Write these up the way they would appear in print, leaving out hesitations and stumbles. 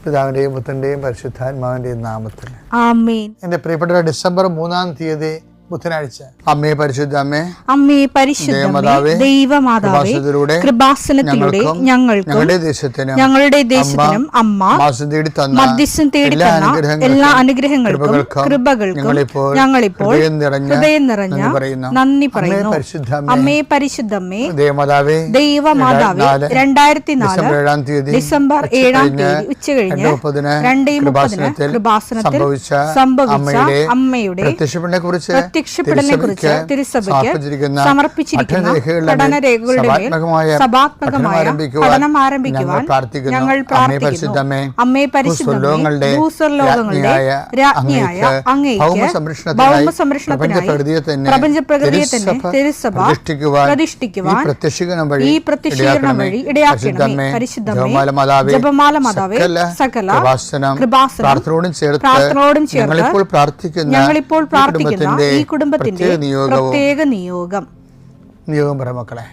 പിതാവിൻ്റെയും പുത്രൻ്റെയും പരിശുദ്ധാത്മാവിൻ്റെയും നാമത്തിൽ ആമേൻ. എൻ്റെ പ്രിയപ്പെട്ട ഡിസംബർ 3-ാം തീയതി ബുധനാഴ്ച. അമ്മേ പരിശുദ്ധ അമ്മേ, അമ്മേ പരിശുദ്ധ ദൈവമാതാവേ, കൃപാസനത്തിലൂടെ ഞങ്ങൾക്കും ഞങ്ങളുടെ ദേശത്തിനും അമ്മ മധ്യസ്ഥം തേടി തന്ന എല്ലാ അനുഗ്രഹങ്ങൾക്കും കൃപകൾക്കും ഞങ്ങളിപ്പോൾ ഹൃദയം നിറഞ്ഞ നന്ദി പറയുന്നു. അമ്മേ പരിശുദ്ധമ്മേ ദൈവമാതാവേ, 2004 ഡിസംബർ 7-ാം തീയതി ഉച്ചകഴിഞ്ഞ് 2:30 കൃപാസനത്തിൽ സംഭവിച്ച അമ്മയുടെ പ്രത്യക്ഷപ്പെടലിനെ കുറിച്ച് തിരുസഭയ്ക്ക് സമർപ്പിച്ചിരിക്കുന്ന പഠനരേഖകളുടെ മേൽ സഭാത്മകമായ പഠനം ആരംഭിക്കുവാൻ ഞങ്ങൾ പ്രാർത്ഥിക്കുന്നു. അമ്മേ പരിശുദ്ധമേ, ഭൂസ്വർലോകങ്ങളുടെ രാജ്ഞിയായ അങ്ങേയ്ക്ക് ഭൗമസംരക്ഷണത്തിനായി പ്രപഞ്ചപ്രകൃതിയെ തന്നെ തിരുസഭ പ്രതിഷ്ഠിക്കുവാൻ ഈ പ്രത്യക്ഷീകരണം വഴി ഇടയാക്കണമേ. പരിശുദ്ധമേ, ജപമാല മാതാവേ, സകല കൃപാസനം പ്രാർത്ഥനയോടും ചേർത്ത് ഞങ്ങളിപ്പോൾ പ്രാർത്ഥിക്കുന്ന ഈ കുടുംബത്തിന്റെ പ്രത്യേക നിയോഗം പറ മക്കളെ.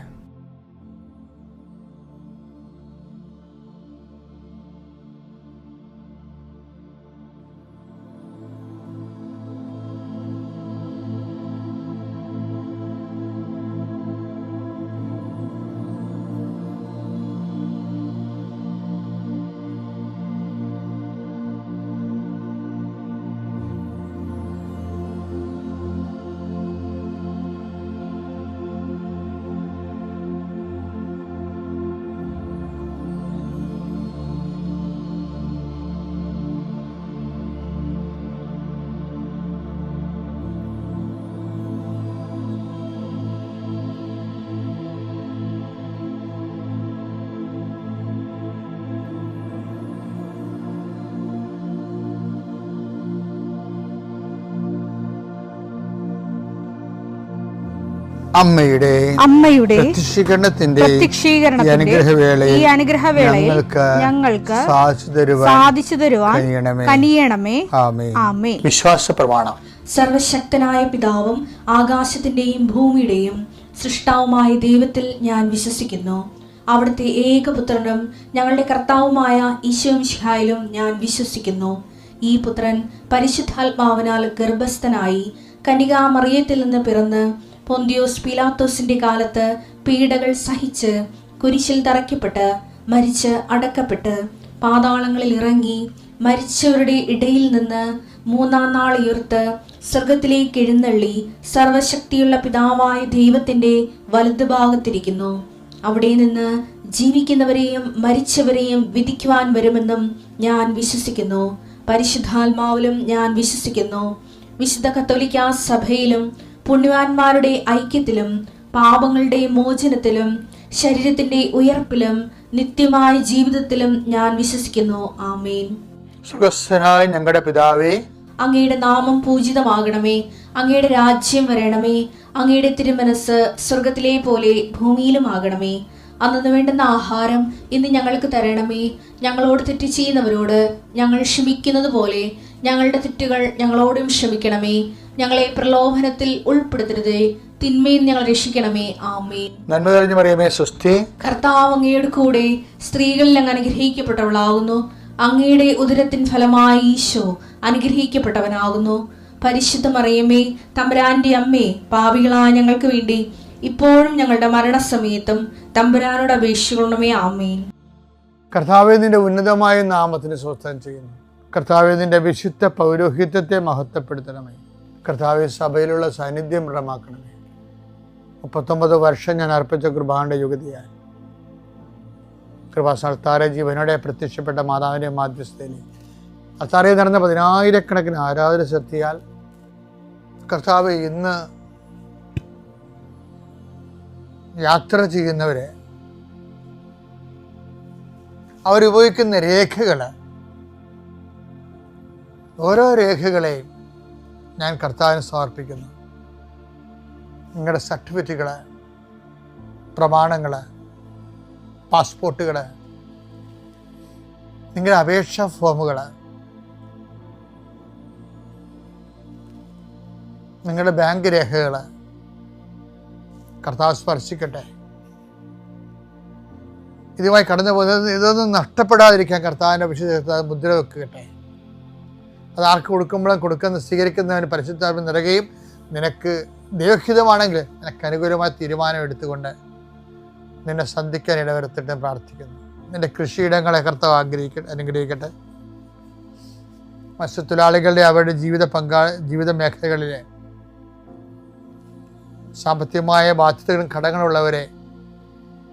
അമ്മയുടെ പ്രത്യക്ഷീകരണത്തിന്റെ ഈ അനുഗ്രഹവേളയിൽ ഞങ്ങൾക്ക് സാധിച്ചു തരുവാൻ കനിയണമേ. ആമേൻ. വിശ്വാസ പ്രമാണം. സർവശക്തനായ പിതാവും ആകാശത്തിന്റെയും ഭൂമിയുടെയും സൃഷ്ടാവുമായ ദൈവത്തിൽ ഞാൻ വിശ്വസിക്കുന്നു. അവിടുത്തെ ഏകപുത്രനും ഞങ്ങളുടെ കർത്താവുമായ ഈശോ മിശിഹായിലും ഞാൻ വിശ്വസിക്കുന്നു. ഈ പുത്രൻ പരിശുദ്ധാത്മാവിനാൽ ഗർഭസ്ഥനായി കന്യകാമറിയത്തിൽ നിന്ന് പിറന്ന് പൊന്തിയോസ് പീലാത്തോസിന്റെ കാലത്ത് പീഡകൾ സഹിച്ച് കുരിശിൽ തറയ്ക്കപ്പെട്ട് മരിച്ച് അടക്കപ്പെട്ട് പാതാളങ്ങളിൽ ഇറങ്ങി മരിച്ചവരുടെ ഇടയിൽ നിന്ന് 3-ാം നാൾ ഉയർത്ത് സ്വർഗത്തിലേക്ക് എഴുന്നള്ളി സർവശക്തിയുള്ള പിതാവായ ദൈവത്തിന്റെ വലതുഭാഗത്തിരിക്കുന്നു. അവിടെ നിന്ന് ജീവിക്കുന്നവരെയും മരിച്ചവരെയും വിധിക്കുവാൻ വരുമെന്നും ഞാൻ വിശ്വസിക്കുന്നു. പരിശുദ്ധാത്മാവിലും ഞാൻ വിശ്വസിക്കുന്നു. വിശുദ്ധ കത്തോലിക്കാ സഭയിലും പുണ്യവാന്മാരുടെ ഐക്യത്തിലും പാപങ്ങളുടെ മോചനത്തിലും ശരീരത്തിന്റെ ഉയർപ്പിലും നിത്യമായ ജീവിതത്തിലും ഞാൻ വിശ്വസിക്കുന്നു. ആമേൻ. സുഖസ്ഥനായ ഞങ്ങളുടെ പിതാവേ, അങ്ങയുടെ നാമം പൂജിതമാകണമേ. അങ്ങയുടെ രാജ്യം വരണമേ. അങ്ങയുടെ തിരുമനസ് സ്വർഗത്തിലെ പോലെ ഭൂമിയിലും ആകണമേ. അന്നു വേണ്ടുന്ന ആഹാരം ഇന്ന് ഞങ്ങൾക്ക് തരണമേ. ഞങ്ങളോട് തെറ്റ് ചെയ്യുന്നവരോട് ഞങ്ങൾ ക്ഷമിക്കുന്നത് പോലെ ഞങ്ങളുടെ തെറ്റുകൾ ഞങ്ങളോടും ക്ഷമിക്കണമേ. ഞങ്ങളെ പ്രലോഭനത്തിൽ ഉൾപ്പെടുത്തരുതേ, തിന്മയിൽ ഞങ്ങൾ രക്ഷിക്കണമേ. ആമേൻ. നന്മ നിറഞ്ഞ മറിയമേ, സ്വസ്തി. കർത്താവ് അങ്ങയുടെ കൂടെ സ്ത്രീകളിൽ അങ്ങ് അനുഗ്രഹിക്കപ്പെട്ടവളാകുന്നു. അങ്ങയുടെ ഉദരത്തിൻ ഫലമായി ഈശോ അനുഗ്രഹിക്കപ്പെട്ടവനാകുന്നു. പരിശുദ്ധ മറിയമേ, തമ്പുരാന്റെ അമ്മേ, പാപികളായ ഞങ്ങൾക്ക് വേണ്ടി ഇപ്പോഴും ഞങ്ങളുടെ മരണസമയത്തും തമ്പുരാനോട് അപേക്ഷിക്കണമേ. ആമേൻ. കർത്താവേ, നിന്റെ ഉന്നതമായ നാമത്തിന് സ്വസ്ഥം ചെയ്യുന്നു. കർത്താവേ, നിന്റെ വിശുദ്ധ പൗരോഹിത്യത്തെ മഹത്വപ്പെടുത്തണമേ. കർത്താവേ, സഭയിലുള്ള സാന്നിധ്യം ദൃഢമാക്കണമേ. 39 വർഷം ഞാൻ അർപ്പിച്ച കൃപാന്റെ യുഗതിയായി കൃപാസ്ഥാന ജീവനോടെ പ്രത്യക്ഷപ്പെട്ട മാതാവിൻ്റെ മാധ്യസ്ഥയിൽ അത്താറയിൽ നടന്ന 10,000-കണക്കിന് ആരാധന ശക്തിയാൽ കർത്താവ് ഇന്ന് യാത്ര ചെയ്യുന്നവരെ അവരുപയോഗിക്കുന്ന രേഖകൾ, ഓരോ രേഖകളെയും ഞാൻ കർത്താവിന് സമർപ്പിക്കുന്നു. നിങ്ങളുടെ സർട്ടിഫിക്കറ്റുകൾ, പ്രമാണങ്ങൾ, പാസ്പോർട്ടുകൾ, നിങ്ങളുടെ അപേക്ഷാ ഫോമുകൾ, നിങ്ങളുടെ ബാങ്ക് രേഖകൾ കർത്താവ് സ്പർശിക്കട്ടെ. ഇതുമായി കടന്നു പോകുന്നത് ഇതൊന്നും നഷ്ടപ്പെടാതിരിക്കാൻ കർത്താവിൻ്റെ വിശുദ്ധ മുദ്ര വെക്കുകട്ടെ. അത് ആർക്ക് കൊടുക്കുമ്പോഴും സ്വീകരിക്കുന്നവന് പരിശുദ്ധാത്മ നിറയുകയും നിനക്ക് ദൈവഹിതമാണെങ്കിൽ നിനക്ക് അനുകൂലമായ തീരുമാനം എടുത്തുകൊണ്ട് നിന്നെ സന്ധിക്കാൻ ഇടവരുത്തിട്ട് പ്രാർത്ഥിക്കുന്നു. നിന്റെ കൃഷിയിടങ്ങളെ കർത്താവ് അനുഗ്രഹിക്കട്ടെ. മത്സ്യത്തൊഴിലാളികളുടെ അവരുടെ ജീവിത മേഖലകളിലെ സാമ്പത്തികമായ ബാധ്യതകളും കടങ്ങളുള്ളവരെ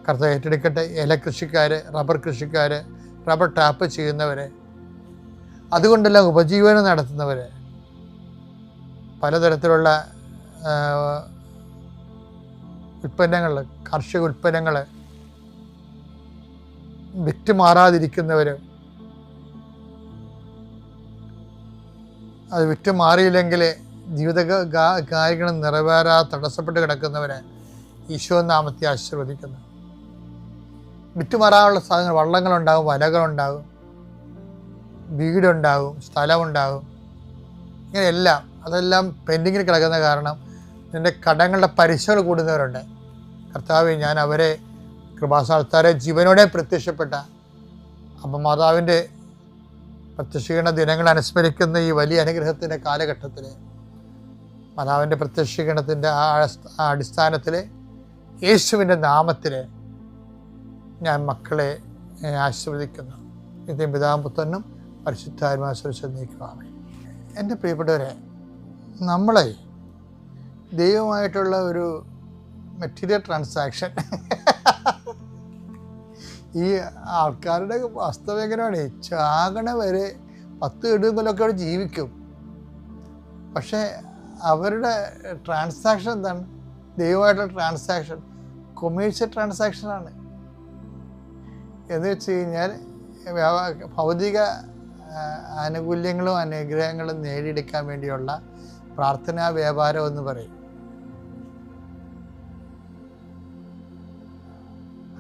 കർത്താവ് ഏറ്റെടുക്കട്ടെ. കൃഷിക്കാർ, റബ്ബർ കൃഷിക്കാർ, റബ്ബർ ടാപ്പ് ചെയ്യുന്നവരെ, അതുകൊണ്ടെല്ലാം ഉപജീവനം നടത്തുന്നവർ, പലതരത്തിലുള്ള ഉൽപ്പന്നങ്ങൾ, കാർഷിക ഉൽപ്പന്നങ്ങൾ വിറ്റുമാറാതിരിക്കുന്നവർ, അത് വിറ്റുമാറിയില്ലെങ്കിൽ ജീവിത കാര്യങ്ങൾ നിറവേറാതെ തടസ്സപ്പെട്ട് കിടക്കുന്നവരെ ഈശോ നാമത്തെ ആശീർവദിക്കുന്നു. വിറ്റുമാറാനുള്ള സാധനങ്ങൾ, വള്ളങ്ങളുണ്ടാകും, വലകളുണ്ടാകും, വീടുണ്ടാകും, സ്ഥലമുണ്ടാകും, ഇങ്ങനെയെല്ലാം അതെല്ലാം പെൻഡിങ്ങിൽ കിടക്കുന്ന കാരണം നിൻ്റെ കടങ്ങളുടെ പലിശകൾ കൂടുന്നവരുണ്ട്. കർത്താവേ, ഞാൻ അവരെ കൃപാസ്ഥാനത്താരെ ജീവനോടെ പ്രത്യക്ഷപ്പെട്ട അപ്പം മാതാവിൻ്റെ പ്രത്യക്ഷീകരണ ദിനങ്ങൾ അനുസ്മരിക്കുന്ന ഈ വലിയ അനുഗ്രഹത്തിൻ്റെ കാലഘട്ടത്തിൽ മാതാവിൻ്റെ പ്രത്യക്ഷീകരണത്തിൻ്റെ ആ അടിസ്ഥാനത്തിൽ യേശുവിൻ്റെ നാമത്തിൽ ഞാൻ മക്കളെ ആശീർവദിക്കുന്നു. ഇതേ പിതാവും പുത്രനും പരിശുദ്ധാത്മാവിനെ നീക്കുവാമേ. എൻ്റെ പ്രിയപ്പെട്ടവരെ, നമ്മളെ ദൈവമായിട്ടുള്ള ഒരു മെറ്റീരിയൽ ട്രാൻസാക്ഷൻ ഈ ആൾക്കാരുടെ വാസ്തവം എങ്ങനെയാണ്? ചാകണ വരെ 10 ഇടുകൊല്ലൊക്കെ അവിടെ ജീവിക്കും. പക്ഷേ അവരുടെ ട്രാൻസാക്ഷൻ എന്താണ്? ദൈവമായിട്ടുള്ള ട്രാൻസാക്ഷൻ കൊമേഴ്ഷ്യൽ ട്രാൻസാക്ഷനാണ്. എന്ന് വെച്ച് കഴിഞ്ഞാൽ ഭൗതിക ആനുകൂല്യങ്ങളും അനുഗ്രഹങ്ങളും നേടിയെടുക്കാൻ വേണ്ടിയുള്ള പ്രാർത്ഥനാ വ്യാപാരം എന്ന് പറയും.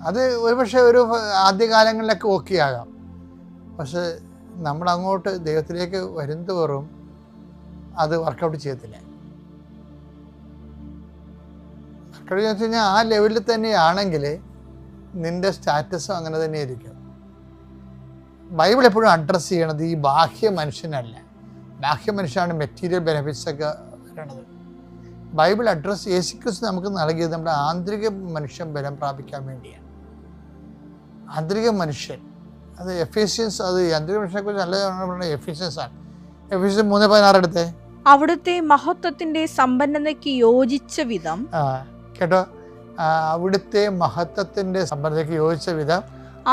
അത് ഒരുപക്ഷെ ഒരു ആദ്യകാലങ്ങളിലൊക്കെ ഓക്കെ ആകാം. പക്ഷെ നമ്മൾ അങ്ങോട്ട് ദൈവത്തിലേക്ക് വരുന്തോറും അത് വർക്കൗട്ട് ചെയ്യത്തില്ല. വർക്കൗട്ട് എന്ന് വെച്ച് കഴിഞ്ഞാൽ ആ ലെവലിൽ തന്നെയാണെങ്കിൽ നിൻ്റെ സ്റ്റാറ്റസും അങ്ങനെ തന്നെ ആയിരിക്കും. ബൈബിൾ എപ്പോഴും അഡ്രസ്സ് ചെയ്യണത് ഈ ബാഹ്യ മനുഷ്യനല്ല. ബാഹ്യ മനുഷ്യനാണ് മെറ്റീരിയൽ ബെനിഫിറ്റ്സ് ഒക്കെ വരണത്. ബൈബിൾ അഡ്രസ്സ് യേശുക്രിസ്തു നമുക്ക് നൽകിയത് നമ്മുടെ ആന്തരിക മനുഷ്യൻ ബലം പ്രാപിക്കാൻ വേണ്ടിയാണ്. ആന്തരിക മനുഷ്യൻ, അത് എഫേഷ്യൻസ്, അത് ആന്തരിക മനുഷ്യനെ കുറിച്ച് നല്ല എഫേഷ്യൻസ് ആണ്. എഫേഷ്യൻസ് 3:16 എടുത്തേ. അവിടുത്തെ മഹത്വത്തിന്റെ സമ്പന്നതയ്ക്ക് യോജിച്ച വിധം, കേട്ടോ, അവിടുത്തെ മഹത്വത്തിന്റെ സമ്പന്നതയ്ക്ക് യോജിച്ച വിധം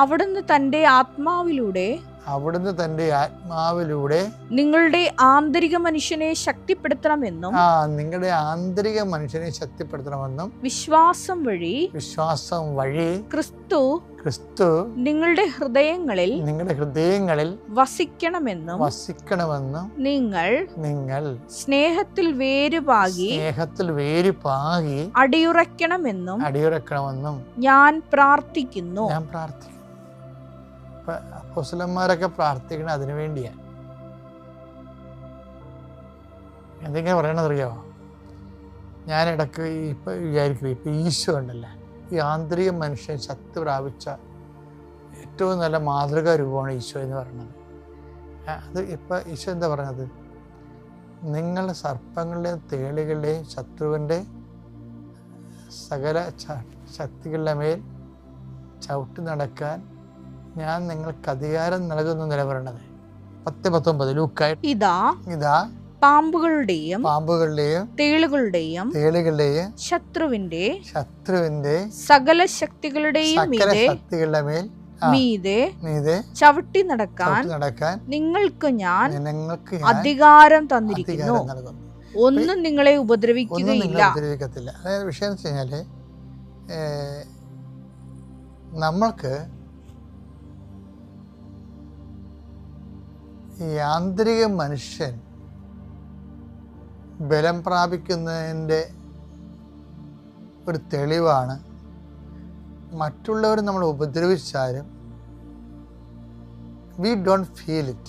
അവിടുന്ന് തന്റെ ആത്മാവിലൂടെ നിങ്ങളുടെ ആന്തരിക മനുഷ്യനെ ശക്തിപ്പെടുത്തണമെന്നും നിങ്ങളുടെ ആന്തരിക മനുഷ്യനെ ശക്തിപ്പെടുത്തണമെന്നും വിശ്വാസം വഴി ക്രിസ്തു നിങ്ങളുടെ ഹൃദയങ്ങളിൽ വസിക്കണമെന്നും നിങ്ങൾ സ്നേഹത്തിൽ വേരുപാകി അടിയുറക്കണമെന്നും ഞാൻ പ്രാർത്ഥിക്കുന്നു. അപ്പോസ്തലന്മാരൊക്കെ പ്രാർത്ഥിക്കണം അതിനു വേണ്ടിയാണ്. എന്തെങ്കിലും പറയണതറിയാമോ? ഞാൻ ഇടയ്ക്ക് ഇപ്പം വിചാരിക്കും, ഇപ്പം ഈശോ ഉണ്ടല്ലോ, ഈ ആന്തരിക മനുഷ്യൻ ശക്തി പ്രാപിച്ച ഏറ്റവും നല്ല മാതൃകാ രൂപമാണ് ഈശോ എന്ന് പറയുന്നത്. അത് ഇപ്പം ഈശോ എന്താ പറഞ്ഞത്? നിങ്ങൾ സർപ്പങ്ങളുടെയും തേളുകളുടെയും ശത്രുവിൻ്റെ സകല ശക്തികളുടെ മേൽ ചവിട്ടി നടക്കാൻ ഞാൻ നിങ്ങൾക്ക് അധികാരം നൽകുന്നു നിലപറയണത്. 10:19 ലൂക്കായി. ഇതാ പാമ്പുകളുടെയും തേളുകളുടെയും ശത്രുവിന്റെ സകല ശക്തികളുടെയും മീതെ ചവിട്ടി നടക്കാൻ നിങ്ങൾക്ക് ഞാൻ അധികാരം തന്നിരിക്കുന്നു. ഒന്നും നിങ്ങളെ ഉപദ്രവിക്കുകയില്ല. അതായത് വിഷയം എന്ന് വെച്ച് കഴിഞ്ഞാല് നമ്മൾക്ക് ഈ ആന്തരിക മനുഷ്യൻ ബലം പ്രാപിക്കുന്നതിൻ്റെ ഒരു തെളിവാണ് മറ്റുള്ളവർ നമ്മൾ ഉപദ്രവിച്ചാലും we don't feel it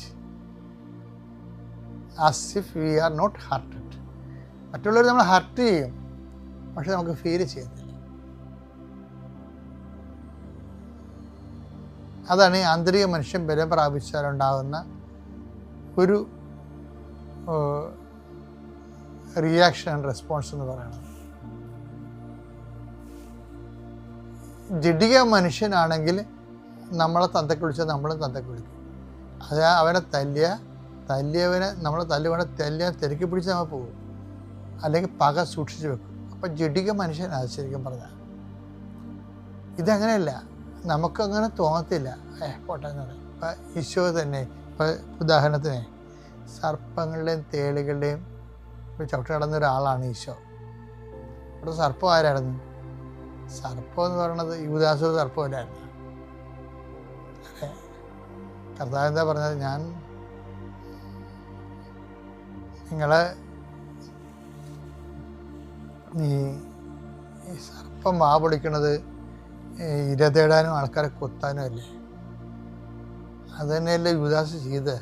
as if we are not hurted. മറ്റുള്ളവർ നമ്മൾ ഹർട്ട് ചെയ്യും, പക്ഷെ നമുക്ക് ഫീൽ ചെയ്യത്തില്ല. അതാണ് ഈ ആന്തരിക മനുഷ്യൻ ബലം പ്രാപിച്ചാലുണ്ടാകുന്ന ഒരു റിയാക്ഷൻ ആൻഡ് റെസ്പോൺസ് എന്ന് പറയുന്നത്. ജഡിക മനുഷ്യനാണെങ്കിൽ നമ്മളെ തന്തയ്ക്ക് വിളിച്ചാൽ നമ്മളും തന്തയ്ക്ക് വിളിക്കും. അത് അവനെ തല്ലിയവനെ നമ്മൾ തല്ലിയ തിരക്കി പിടിച്ച് നമ്മൾ പോകും, അല്ലെങ്കിൽ പക സൂക്ഷിച്ച് വെക്കും. അപ്പം ജഡിക മനുഷ്യനാണ് ശരിക്കും പറഞ്ഞാൽ. ഇതങ്ങനെയല്ല, നമുക്കങ്ങനെ തോന്നത്തില്ല. പോട്ടെ എന്ന് പറയും. ഇപ്പം ഈശോ തന്നെ, ഇപ്പം ഉദാഹരണത്തിന് സർപ്പങ്ങളുടെയും തേളുകളുടെയും ചവിട്ടി നടന്ന ഒരാളാണ് ഈശോ. ഇവിടെ സർപ്പം ആരായിരുന്നു? സർപ്പം എന്ന് പറയുന്നത് യൂദാസ് സർപ്പമല്ലായിരുന്നു. കർത്താവ് എന്താ പറഞ്ഞത്? ഞാൻ നിങ്ങളെ ഈ സർപ്പം വാ പൊളിക്കണത് ഇര തേടാനും ആൾക്കാരെ കൊത്താനും അല്ലേ? അത് തന്നെയല്ലേ യൂദാസ് ചെയ്ത്.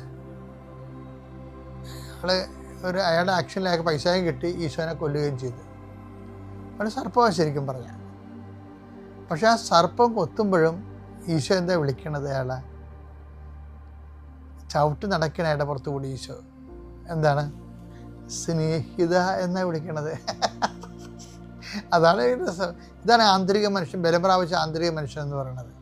അയാളുടെ ആക്ഷനിൽ അയാൾക്ക് പൈസയും കിട്ടി, ഈശോനെ കൊല്ലുകയും ചെയ്തു. അവിടെ സർപ്പമാണ് ശരിക്കും പറഞ്ഞാൽ. പക്ഷെ ആ സർപ്പം കൊത്തുമ്പോഴും ഈശോ എന്താ വിളിക്കണത്? അയാളെ ചവിട്ടി നടക്കണ അയാളുടെ പുറത്തു കൂടി ഈശോ എന്താണ്? സ്നേഹിത എന്നാ വിളിക്കണത്. അതാണ് രസം. ഇതാണ് ആന്തരിക മനുഷ്യൻ, ബലം പ്രാപിച്ച ആന്തരിക മനുഷ്യൻ എന്ന് പറയുന്നത്.